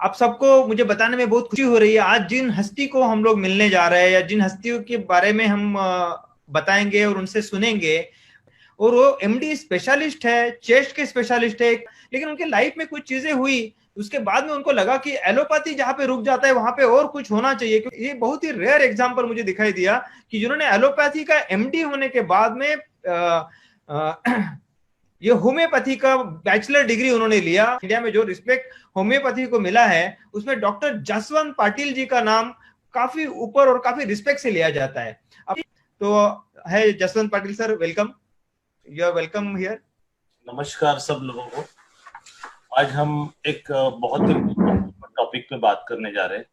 आप सबको मुझे बताने में बहुत खुशी हो रही है। आज जिन हस्ती को हम लोग मिलने जा रहे हैं या जिन हस्तियों के बारे में हम बताएंगे और उनसे सुनेंगे, और वो एमडी स्पेशलिस्ट है, चेस्ट के स्पेशलिस्ट है, लेकिन उनके लाइफ में कुछ चीजें हुई, उसके बाद में उनको लगा कि एलोपैथी जहां पे रुक जाता है वहां पे और कुछ होना चाहिए। क्योंकि ये बहुत ही रेयर एग्जांपल मुझे दिखाई दिया कि जिन्होंने एलोपैथी का एमडी होने के बाद में ये होम्योपैथी का बैचलर डिग्री उन्होंने लिया। इंडिया में जो रिस्पेक्ट होम्योपैथी को मिला है उसमें डॉक्टर जसवंत पाटिल जी का नाम काफी ऊपर और काफी रिस्पेक्ट से लिया जाता है। तो है Jaswant Patil sir, welcome, you are welcome here. नमस्कार सब लोगों को। आज हम एक बहुत इम्पोर्टेंट टॉपिक पे बात करने जा रहे हैं।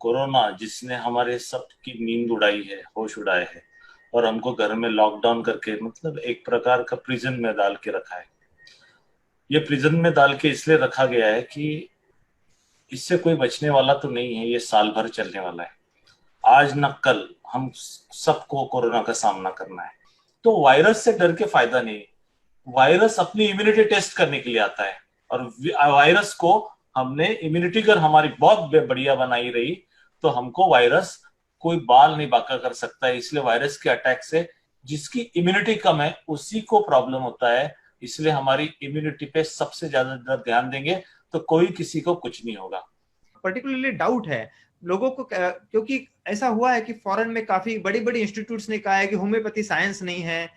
कोरोना जिसने हमारे सबकी नींद उड़ाई है, होश उड़ाए हैं और हमको घर में लॉकडाउन करके मतलब एक प्रकार का प्रिजन में डाल के रखा है। ये प्रिजन में डाल के इसलिए रखा गया है कि इससे कोई बचने वाला तो नहीं है, ये साल भर चलने वाला है। आज न कल हम सबको कोरोना का सामना करना है। तो वायरस से डर के फायदा नहीं। वायरस अपनी इम्यूनिटी टेस्ट करने के लिए आता है और वायरस को हमने इम्यूनिटी अगर हमारी बहुत बढ़िया बनाई रही तो हमको वायरस कोई बाल नहीं बांका कर सकता है। इसलिए वायरस के अटैक से जिसकी इम्यूनिटी कम है उसी को प्रॉब्लम होता है। इसलिए हमारी इम्यूनिटी पे सबसे ज्यादा ध्यान देंगे तो कोई किसी को कुछ नहीं होगा। पर्टिकुलरली डाउट है लोगों को, क्योंकि ऐसा हुआ है कि फॉरेन में काफी बड़ी बड़ी इंस्टीट्यूट्स ने कहा है कि होम्योपैथी साइंस नहीं है।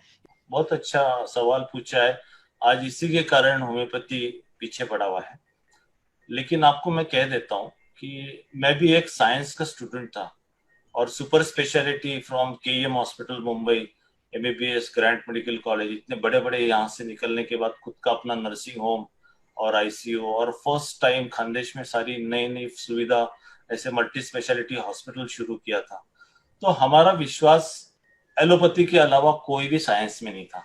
बहुत अच्छा सवाल पूछा है। आज इसी के कारण होम्योपैथी पीछे पड़ा हुआ है। लेकिन आपको मैं कह देता हूँ कि मैं भी एक साइंस का स्टूडेंट था और super speciality from KEM hospital Mumbai, MBBS, grand medical college, इतने बड़े बड़े यहाँ से निकलने के बाद खुद का अपना नर्सिंग होम और आईसीयू और फर्स्ट टाइम खानदेश में सारी नई नई सुविधा ऐसे मल्टी स्पेशलिटी हॉस्पिटल शुरू किया था। तो हमारा विश्वास एलोपैथी के अलावा कोई भी साइंस में नहीं था,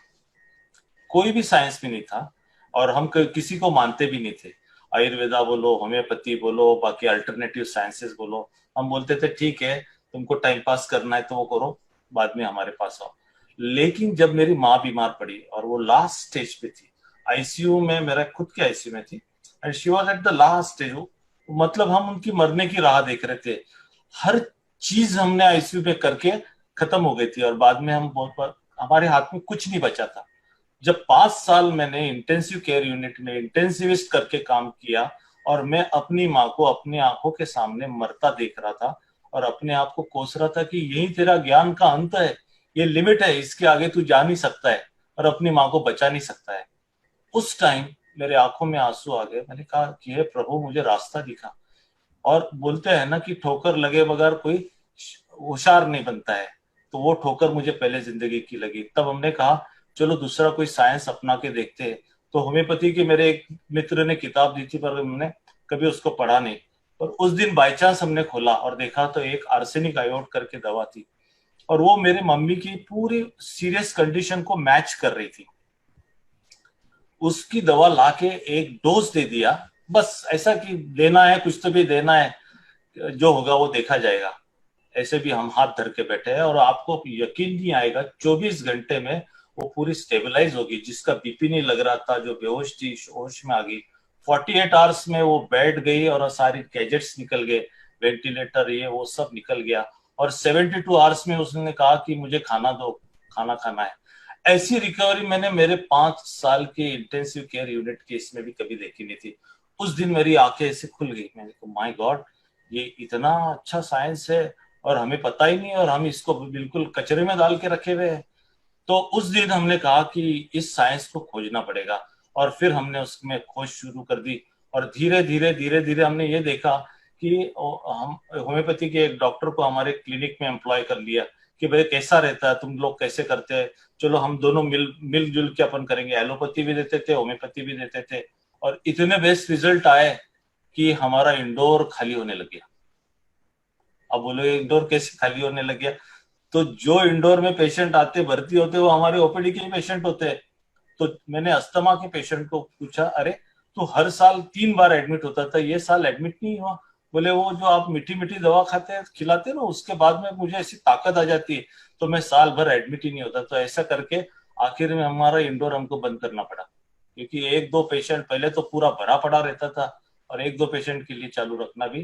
कोई भी साइंस में नहीं था और हम किसी को मानते भी नहीं थे। आयुर्वेदा बोलो, होम्योपैथी बोलो, बाकी अल्टरनेटिव साइंसेस बोलो, हम बोलते थे ठीक है तुमको टाइम पास करना है तो वो करो, बाद में हमारे पास आओ। लेकिन जब मेरी माँ बीमार पड़ी और वो लास्ट स्टेज पे थी, आईसीयू में, मेरा खुद के आईसीयू में थी and she was at the last stage, मतलब हम उनकी मरने की राह देख रहे थे। हर चीज हमने आईसीयू में करके खत्म हो गई थी और बाद में हम बहुत, हमारे हाथ में कुछ नहीं बचा था। जब 5 साल मैंने इंटेंसिव केयर यूनिट में इंटेंसिविस्ट करके काम किया और मैं अपनी माँ को अपनी आंखों के सामने मरता देख रहा था और अपने आप को कोस रहा था कि यही तेरा ज्ञान का अंत है, ये लिमिट है, इसके आगे तू जा नहीं सकता है और अपनी माँ को बचा नहीं सकता है। उस टाइम मेरे आंखों में आंसू आ गए। मैंने कहा कि हे प्रभु, मुझे रास्ता दिखा। और बोलते हैं ना कि ठोकर लगे बगैर कोई होशियार नहीं बनता है, तो वो ठोकर मुझे पहले जिंदगी की लगी। तब हमने कहा चलो दूसरा कोई साइंस अपना के देखते हैं। तो होम्योपैथी के मेरे एक मित्र ने किताब दी थी पर हमने कभी उसको पढ़ा नहीं। पर उस दिन बाय चांस हमने खोला और देखा तो एक आर्सेनिक आयोड करके दवा थी और वो मेरे मम्मी की पूरी सीरियस कंडीशन को मैच कर रही थी। उसकी दवा लाके एक डोज दे दिया, बस ऐसा कि देना है, कुछ तो भी देना है, जो होगा वो देखा जाएगा। ऐसे भी हम हाथ धर के बैठे हैं और आपको यकीन नहीं आएगा 24 घंटे में वो पूरी स्टेबलाइज होगी। जिसका बीपी नहीं लग रहा था, जो बेहोश थी, होश में आ गई। 48 आवर्स में वो बैठ गई और सारी गैजेट्स निकल गए, वेंटिलेटर ये वो सब निकल गया। और 72 आवर्स में उसने कहा कि मुझे खाना दो, खाना खाना है। ऐसी रिकवरी मैंने मेरे 5 साल के इंटेंसिव केयर यूनिट के इसमें भी कभी देखी नहीं थी। उस दिन मेरी आंखें ऐसे खुल गई। मैंने कहा माय गॉड, ये इतना अच्छा साइंस है और हमें पता ही नहीं और हम इसको बिल्कुल कचरे में डाल के रखे हुए हैं। तो उस दिन हमने कहा कि इस साइंस को खोजना पड़ेगा और फिर हमने उसमें खोज शुरू कर दी। और धीरे धीरे धीरे धीरे हमने ये देखा कि हम होम्योपैथी के एक डॉक्टर को हमारे क्लिनिक में एम्प्लॉय कर लिया कि भाई कैसा रहता है, तुम लोग कैसे करते हैं, चलो हम दोनों मिलजुल के अपन करेंगे। एलोपैथी भी देते थे, होम्योपैथी भी देते थे और इतने बेस्ट रिजल्ट आए कि हमारा इंडोर खाली होने लग गया। अब बोलो इंडोर कैसे खाली होने लग गया? तो जो इंडोर में पेशेंट आते भर्ती होते वो हमारे ओपीडी के पेशेंट होते हैं। तो मैंने अस्थमा के पेशेंट को पूछा, अरे तो हर साल 3 बार एडमिट होता था, ये साल एडमिट नहीं हुआ? बोले वो जो आप मीठी मीठी दवा खाते हैं, खिलाते हैं ना, उसके बाद में मुझे ऐसी ताकत आ जाती है तो मैं साल भर एडमिट ही नहीं होता। तो ऐसा करके आखिर में हमारा इंडोर हमको बंद करना पड़ा, क्योंकि एक दो पेशेंट पहले तो पूरा भरा पड़ा रहता था, और एक दो पेशेंट के लिए चालू रखना भी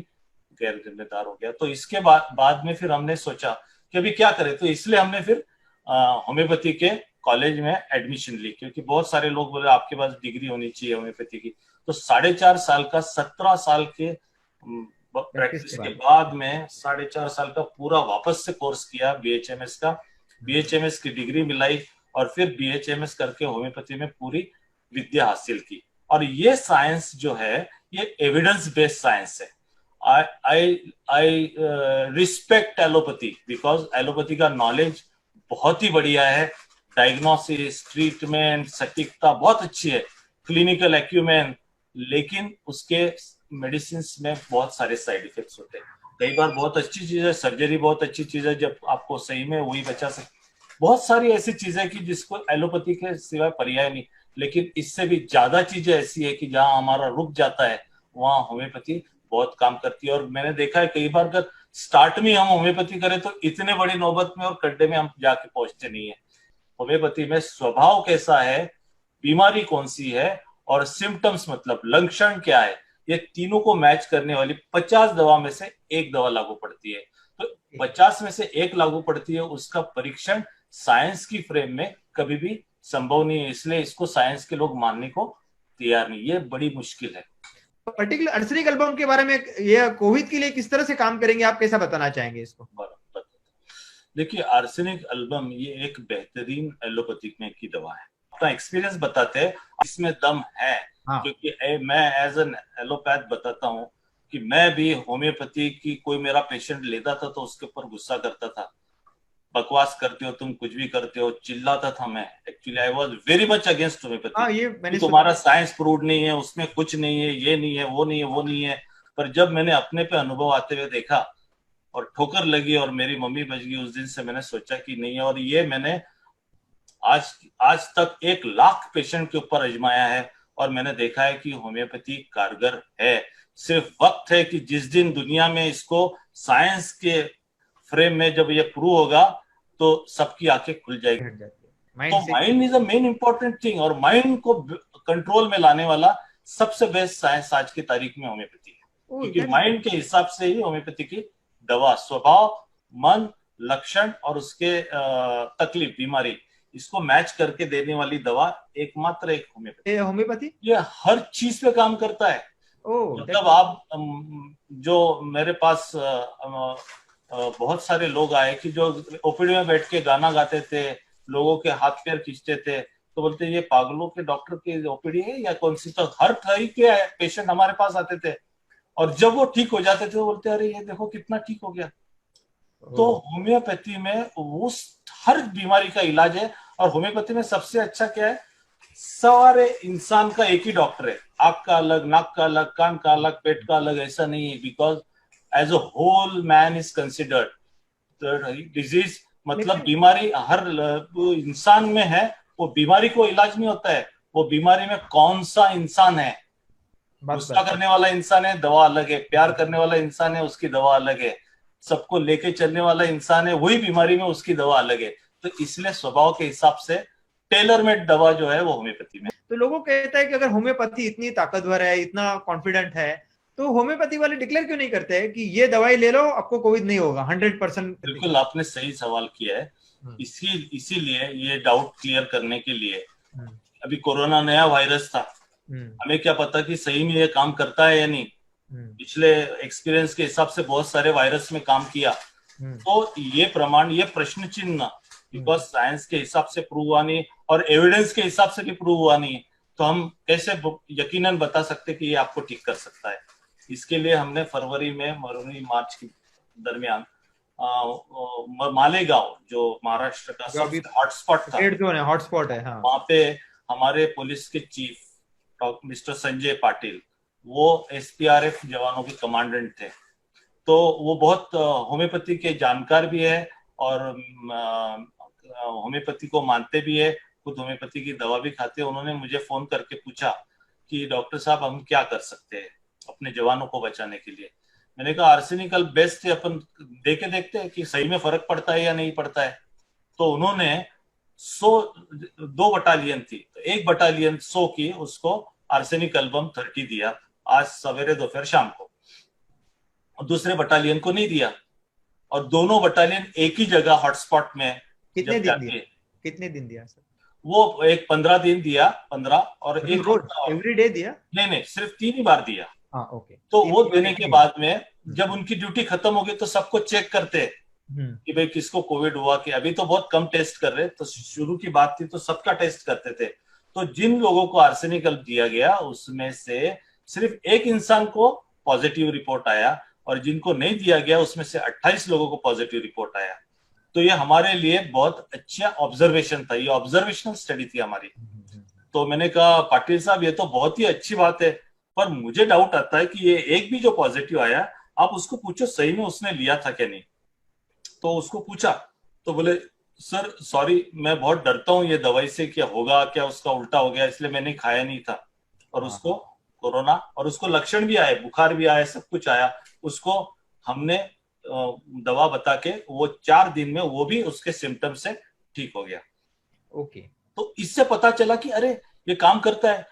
गैर जिम्मेदार हो गया। तो इसके बाद में फिर हमने सोचा कि अभी क्या करें, तो इसलिए हमने फिर होम्योपैथी के कॉलेज में एडमिशन ली, क्योंकि बहुत सारे लोग बोले आपके पास डिग्री होनी चाहिए होम्योपैथी की। तो 4.5 साल का 17 साल के प्रैक्टिस प्रैक्टिस के के बाद बाद में 4.5 साल का पूरा वापस से कोर्स किया बीएचएमएस का, बीएचएमएस की डिग्री मिलाई और फिर बीएचएमएस करके होम्योपैथी में पूरी विद्या हासिल की। और ये साइंस जो है ये एविडेंस बेस्ड साइंस है। I respect allopathy because allopathy का नॉलेज बहुत ही बढ़िया है, डायग्नोसिस, ट्रीटमेंट, सटीकता बहुत अच्छी है, क्लिनिकल एक्यूमेन, लेकिन उसके मेडिसिन में बहुत सारे साइड इफेक्ट्स होते हैं। कई बार बहुत अच्छी चीज है, सर्जरी बहुत अच्छी चीज है जब आपको सही में वही बचा सकते, बहुत सारी ऐसी चीजें कि जिसको एलोपैथी के सिवाय पर्याय नहीं। लेकिन इससे भी ज्यादा चीजें ऐसी है कि जहां हमारा रुक जाता है वहां होम्योपैथी बहुत काम करती है। और मैंने देखा है कई बार अगर स्टार्ट में हम होम्योपैथी करें तो इतने बड़ी नौबत में और गड्ढे में हम जाके पहुंचते नहीं है। होम्योपैथी में स्वभाव कैसा है, बीमारी कौन सी है और सिम्टम्स मतलब लक्षण क्या है, ये तीनों को मैच करने वाली 50 दवा में से एक दवा लागू पड़ती है। तो 50 में से एक लागू पड़ती है, उसका परीक्षण साइंस की फ्रेम में कभी भी संभव नहीं है, इसलिए इसको साइंस के लोग मानने को तैयार नहीं, ये बड़ी मुश्किल है। पर्टिकुलर अर्सेनिक एल्बम के बारे में, ये कोविड के लिए किस तरह से काम करेंगे, आप कैसा बताना चाहेंगे इसको? देखिए आर्सेनिक एल्बम ये एक बेहतरीन एलोपैथिक में की दवा है। अपना एक्सपीरियंस बताते हैं, इसमें दम है। हाँ। क्योंकि मैं एज एन एलोपैथ बताता हूँ कि मैं भी होम्योपैथी की कोई मेरा पेशेंट लेता था तो उसके ऊपर गुस्सा करता था, बकवास करते हो तुम, कुछ भी करते हो, चिल्लाता था मैं। Actually I was very much against homeopathy हाँ, ये कि मैंने सुना। तुम्हारा साइंस प्रूव नहीं है, उसमें कुछ नहीं है, ये नहीं है, वो नहीं है, वो नहीं है। पर जब मैंने अपने पे अनुभव आते हुए देखा और ठोकर लगी और मेरी मम्मी बच गई, उस दिन से मैंने सोचा कि नहीं है। और ये मैंने आज आज तक 1 लाख पेशेंट के ऊपर आजमाया है और मैंने देखा है कि होम्योपैथी कारगर है। सिर्फ वक्त है कि जिस दिन दुनिया में इसको साइंस के फ्रेम में जब ये प्रूव होगा तो सबकी आंखें खुल जाएगी। हट जाती है माइंड तो से। Mind is a main important thing, और माइंड को कंट्रोल में लाने वाला सबसे बेस्ट साइंस आज की तारीख में होम्योपैथी है। ओह, क्योंकि दैट्स माइंड के हिसाब से ही होम्योपैथी की दवा, स्वभाव, मन, लक्षण और उसके तकलीफ, बीमारी, इसको मैच करके देने वाली दवा एकमात्र एक होम्योपैथी। होम्योपैथी। ये हर चीज पे काम करता है। ओह, मतलब आप जो मेरे पास बहुत सारे लोग आए कि जो ओपीडी में बैठ के गाना गाते थे, लोगों के हाथ पैर खींचते थे, तो बोलते ये पागलों के डॉक्टर की ओपीडी है या कौन सी। तो हर तरह के पेशेंट हमारे पास आते थे और जब वो ठीक हो जाते थे तो बोलते अरे ये देखो कितना ठीक हो गया। तो होम्योपैथी में उस हर बीमारी का इलाज है। और होम्योपैथी में सबसे अच्छा क्या है, सारे इंसान का एक ही डॉक्टर है, आंख का अलग, नाक का अलग, कान का अलग, पेट का अलग, ऐसा नहीं है। Because as a whole man is considered disease, मतलब बीमारी हर इंसान में है। वो बीमारी को इलाज नहीं होता है, वो बीमारी में कौन सा इंसान है। गुस्सा करने वाला इंसान है, दवा अलग है। प्यार करने वाला इंसान है, उसकी दवा अलग है। सबको लेके चलने वाला इंसान है, वही बीमारी में उसकी दवा अलग है। तो इसलिए स्वभाव के हिसाब से टेलर मेड दवा जो है वो होम्योपैथी में। तो लोगों कहता है कि अगर होम्योपैथी इतनी ताकतवर है, इतना कॉन्फिडेंट है, तो होम्योपैथी वाले डिक्लेयर क्यों नहीं करते हैं कि ये दवाई ले लो, आपको कोविड नहीं होगा 100%? बिल्कुल आपने सही सवाल किया है। इसीलिए ये डाउट क्लियर करने के लिए, अभी कोरोना नया वायरस था, हमें क्या पता कि सही में ये काम करता है या नहीं। पिछले एक्सपीरियंस के हिसाब से बहुत सारे वायरस में काम किया। तो ये प्रमाण, ये प्रश्न चिन्ह, बिकॉज साइंस के हिसाब से प्रूव हुआ नहीं और एविडेंस के हिसाब से भी प्रूव हुआ नहीं, तो हम कैसे यकीनन बता सकते कि ये आपको ठीक कर सकता है। इसके लिए हमने फरवरी मार्च के दरमियान मालेगांव, जो महाराष्ट्र का सबसे हॉटस्पॉट था, हॉटस्पॉट है, हाँ। वहां पे हमारे पुलिस के चीफ मिस्टर संजय पाटिल, वो एसपीआरएफ जवानों के कमांडेंट थे। तो वो बहुत होम्योपैथी के जानकार भी है और होम्योपैथी को मानते भी है, खुद होम्योपैथी की दवा भी खाते हैं। उन्होंने मुझे फोन करके पूछा कि डॉक्टर साहब हम क्या कर सकते हैं अपने जवानों को बचाने के लिए। मैंने कहा आर्सेनिकल बेस्ट है, अपन दे के देखते हैं कि सही में फर्क पड़ता है या नहीं पड़ता है। तो उन्होंने 2 बटालियन थी, तो 1 बटालियन 100 की उसको आर्सेनिक एल्बम 30 दिया आज सवेरे दोपहर शाम को, और दूसरे बटालियन को नहीं दिया। और दोनों बटालियन एक ही जगह हॉटस्पॉट में कितने जब दिन जाके, दिया, कितने दिन दिया सर? वो एक 15 दिन दिया, 15 और मतलब एक रोज हफ्ता और, एवरी डे दिया? नहीं नहीं, सिर्फ 3 ही बार दिया। हाँ ओके, तो तीन वो दिन देने एक के दिन। बाद में जब उनकी ड्यूटी खत्म हो गई तो सबको चेक करते कि भाई किसको कोविड हुआ, कि अभी तो बहुत कम टेस्ट कर रहे, तो शुरू की बात थी तो सबका टेस्ट करते थे। तो जिन लोगों को आर्सेनिक दिया गया उसमें से सिर्फ एक इंसान को पॉजिटिव रिपोर्ट आया, और जिनको नहीं दिया गया उसमें से 28 लोगों को पॉजिटिव रिपोर्ट आया। तो ये हमारे लिए बहुत अच्छा ऑब्जर्वेशन था, ये ऑब्जर्वेशनल स्टडी थी हमारी। तो मैंने कहा पाटिल साहब ये तो बहुत ही अच्छी बात है, पर मुझे डाउट आता है कि ये एक भी जो पॉजिटिव आया, आप उसको पूछो सही में उसने लिया था क्या नहीं। तो उसको पूछा तो बोले सर सॉरी, मैं बहुत डरता हूँ ये दवाई से, क्या होगा, क्या उसका उल्टा हो गया, इसलिए मैंने खाया नहीं था। और उसको कोरोना, और उसको लक्षण भी आए, बुखार भी आया, सब कुछ आया। उसको हमने दवा बता के वो 4 दिन में वो भी उसके सिम्टम से ठीक हो गया। ओके। तो इससे पता चला कि अरे ये काम करता है।